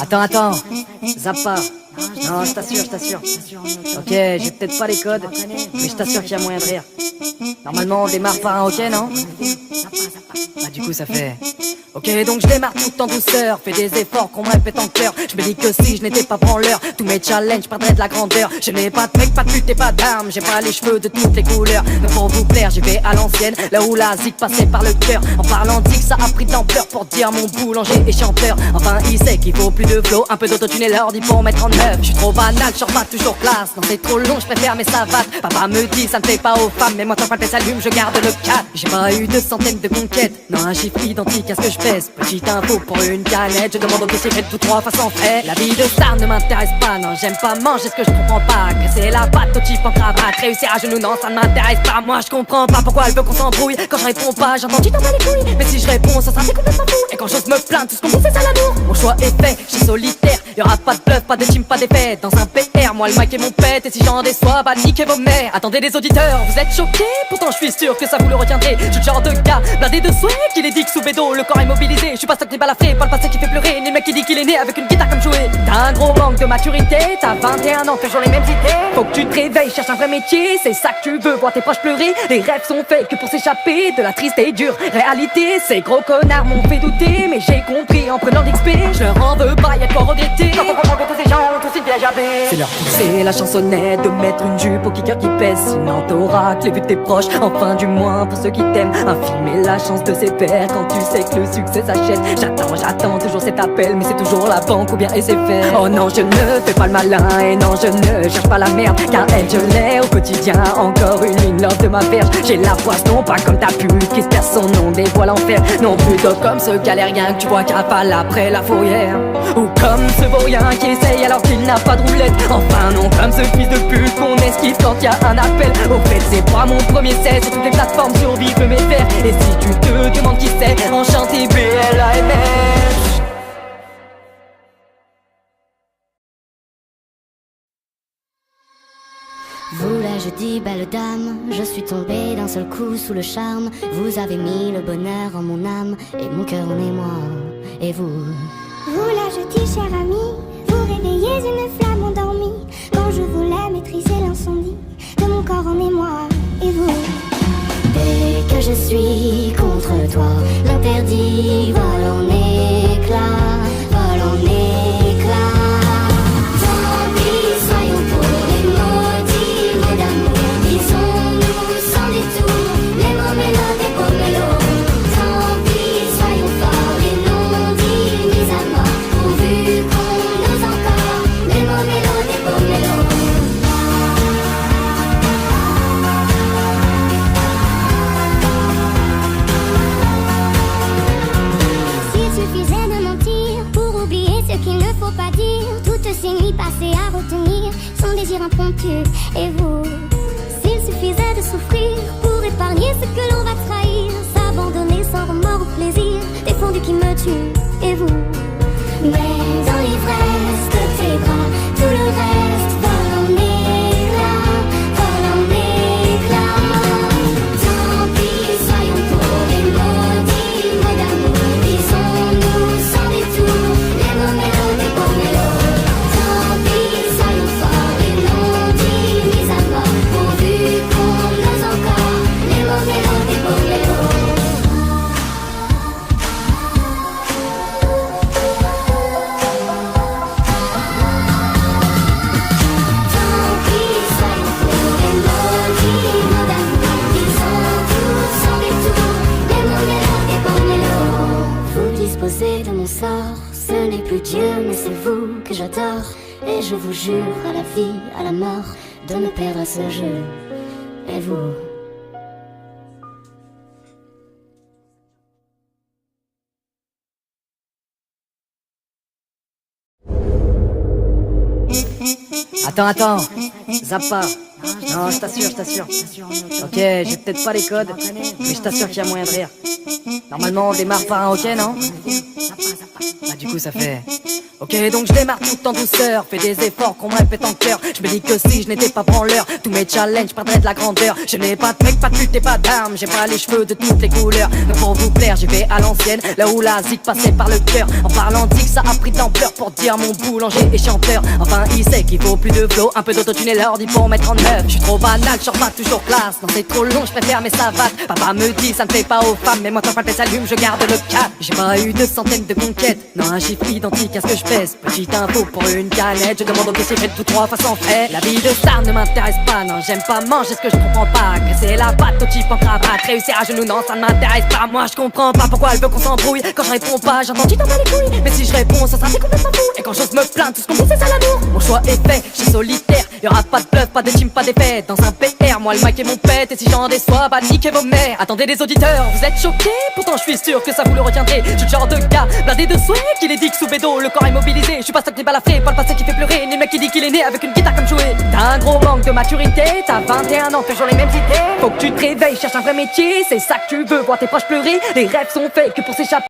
Attends, zappe pas. Non, je t'assure. Ok, j'ai peut-être pas les codes, mais je t'assure qu'il y a moyen de rire. Normalement, on démarre par un ok, non? Ah, du coup, ça fait... Ok, donc je démarre tout en douceur, fais des efforts qu'on me répète en cœur. Je me dis que si je n'étais pas branleur, tous mes challenges perdraient de la grandeur. Je n'ai pas de mec, pas de pute et pas d'armes, j'ai pas les cheveux de toutes les couleurs. Mais pour vous plaire, j'y vais à l'ancienne, là où la zik passait par le cœur. En parlant zik, ça a pris d'ampleur pour dire mon boulanger et chanteur. Enfin, il sait qu'il faut plus de flow, un peu d'autotune et l'ordi pour mettre en œuvre. Je suis trop banal, je pas toujours classe, non c'est trop long, je préfère mes savates. Papa me dit, ça ne fait pas aux femmes, mais moi tant que le s'allume, je garde le cap. J'ai pas eu de centaines de conquêtes, non un chiffre identique à ce que je pèse. Petite info pour une canette, je demande au caissier faites tout 3 fois sans frais. La vie de star ne m'intéresse pas, non j'aime pas manger ce que je comprends pas. Casser la patte au type en cravate, réussir à genoux, non ça ne m'intéresse pas. Moi je comprends pas pourquoi elle veut qu'on s'embrouille. Quand je réponds pas, j'entends tu t'en bats les couilles. Mais si je réponds, ça sera c'est complètement fou. Et quand j'ose me plaindre, tout ce qu'on dit c'est ça l'amour. Mon choix est fait, je suis solitaire, y'aura pas de bluff, pas de team, pas d'effet. Dans un PR, moi le mic est mon pet, et si j'en déçois, bah niquez vos mères. Attendez les auditeurs, vous êtes choqués? Pourtant je suis sûr que ça vous le retiendrez. Je suis le genre de gars, blindé de souhait, qui les dit que sous bédo, le corps est mobilisé. Je suis pas stock ni balafré, pas le passé qui fait pleurer, ni le mec qui dit qu'il est né avec une guitare comme jouet. T'as un gros manque de maturité, t'as 21 ans, toujours les mêmes idées. Faut que tu te réveilles, cherche un vrai métier, c'est ça que tu veux, voir tes proches pleurer. Les rêves sont faits que pour s'échapper de la triste et dure réalité. Ces gros connards m'ont fait douter, mais j'ai compris en prenant l'XP. Je leur en veux pas, y'a de quoi regretter. Quand on comprend que tous ces gens ont tous une piège à baie. C'est leur pousser la chansonnette, de mettre une jupe au kicker qui pèse. Sinon t'auras les vues de tes proches, enfin du moins pour ceux qui t'aiment. Infirmer la chance de ses pairs quand tu sais que le succès s'achète. J'attends toujours cet appel, mais c'est toujours la banque ou bien SFR. Oh non, je ne fais pas le malin et non, je ne cherche pas la merde, car elle, je l'ai au quotidien. Encore une ligne love de ma verge. J'ai la poisson, pas comme ta pute qui se perd son nom, dévoile l'enfer. Non, plutôt comme ce galérien que tu vois cavale après la fourrière. Ou comme ce vaurien qui essaye alors qu'il n'a pas de roulette. Enfin non, comme ce fils de pute qu'on esquive quand y a un appel. Au fait, c'est pas mon premier set, sur toutes les plateformes survivre mes fers. Et si tu te demandes qui c'est, enchanté BLAMS. Vous là je dis belle dame, je suis tombée d'un seul coup sous le charme. Vous avez mis le bonheur en mon âme, et mon cœur en est moi, et vous. Vous là je dis cher ami, vous réveillez une flamme endormie. Quand je voulais maîtriser l'incendie de mon corps en émoi, et vous. Dès que je suis contre toi, l'interdit vole en éclats, vole en éclats. Tant pis, soyons pour les maudits mots d'amour. Disons-nous sans détour les mots mélodies pour mélo. Tant pis, soyons forts et non dits mis à mort, pourvu qu'on ose encore les mots mélodies pour mélo. Pas dire toutes ces nuits passées à retenir son désir impromptu. Et vous, s'il suffisait de souffrir pour épargner ce que l'on va trahir, s'abandonner sans remords au plaisir des fondus qui me tuent. Et vous, mais dans l'ivresse de tes bras, tout le reste vole en éclats, vole en éclats. Tant pis, soyons pour les maudits mots d'amour. Disons-nous sans détour les mots mélodies pour mélo. Tant pis, soyons forts et non dits mis à mort, pourvu qu'on ose encore les mots mélodies pour mélo. Tant pis, soyons pour les maudits mots d'amour. Disons tout sans détour les mots mélodies pour mélo. Vous disposez de mon sort, ce n'est plus Dieu mais c'est vous que j'adore. Et je vous jure à la vie, à la mort, de me perdre à ce jeu. Et vous? Attends, zappe pas. Non, je t'assure. Ok, j'ai peut-être pas les codes, mais je t'assure qu'il y a moyen de rire. Normalement, on démarre par un ok, non? Ah, du coup, ça fait... Ok, donc je démarre tout en douceur, fais des efforts qu'on me répète en cœur. Je me dis que si je n'étais pas branleur, tous mes challenges perdraient de la grandeur. Je n'ai pas de mec, pas de pute et pas d'armes, j'ai pas les cheveux de toutes les couleurs. Mais pour vous plaire, j'y vais à l'ancienne, là où la zik passait par le cœur. En parlant de zik, ça a pris d'ampleur pour dire mon boulanger et chanteur. Enfin, il sait qu'il faut plus de flow, un peu d'autotune et l'ordi pour mettre en œuvre. Je suis trop banal, je sors pas toujours classe, non c'est trop long, je préfère mes savates. Papa me dit, ça ne fait pas aux femmes, mais moi quand le s'allume, je garde le cap. J'ai pas eu de centaines de conquêtes, non un chiffre identique à ce que je pèse. Petite info pour une canette, je demande au caissier fait tout 3 fois sans frais. La vie de star ne m'intéresse pas, non j'aime pas manger ce que je comprends pas. Casser la patte au type en cravate, réussir à genoux, non ça ne m'intéresse pas. Moi je comprends pas pourquoi elle veut qu'on s'embrouille. Quand je réponds pas, j'entends tu t'en bats les couilles. Mais si je réponds, ça sera complètement fou. Et quand j'ose me plaindre, tout ce qu'on dit c'est ça l'amour. Mon choix est fait, je suis solitaire. Y'aura pas de bluff, pas de team, pas d'effet. Dans un PR, moi le mic est mon pet. Et si j'en déçois, bah niquez vos mères. Attendez les auditeurs, vous êtes choqués? Pourtant je suis sûr que ça vous le retiendrez. Je suis le genre de gars blindé de souhait qui les dit que sous bédo, le corps est mobilisé. Je suis pas stock ni balafré, pas le passé qui fait pleurer, ni le mec qui dit qu'il est né avec une guitare comme jouet. T'as un gros manque de maturité, t'as 21 ans, toujours les mêmes idées. Faut que tu te réveilles, cherche un vrai métier, c'est ça que tu veux, voir tes proches pleurer. Les rêves sont faits que pour s'échapper.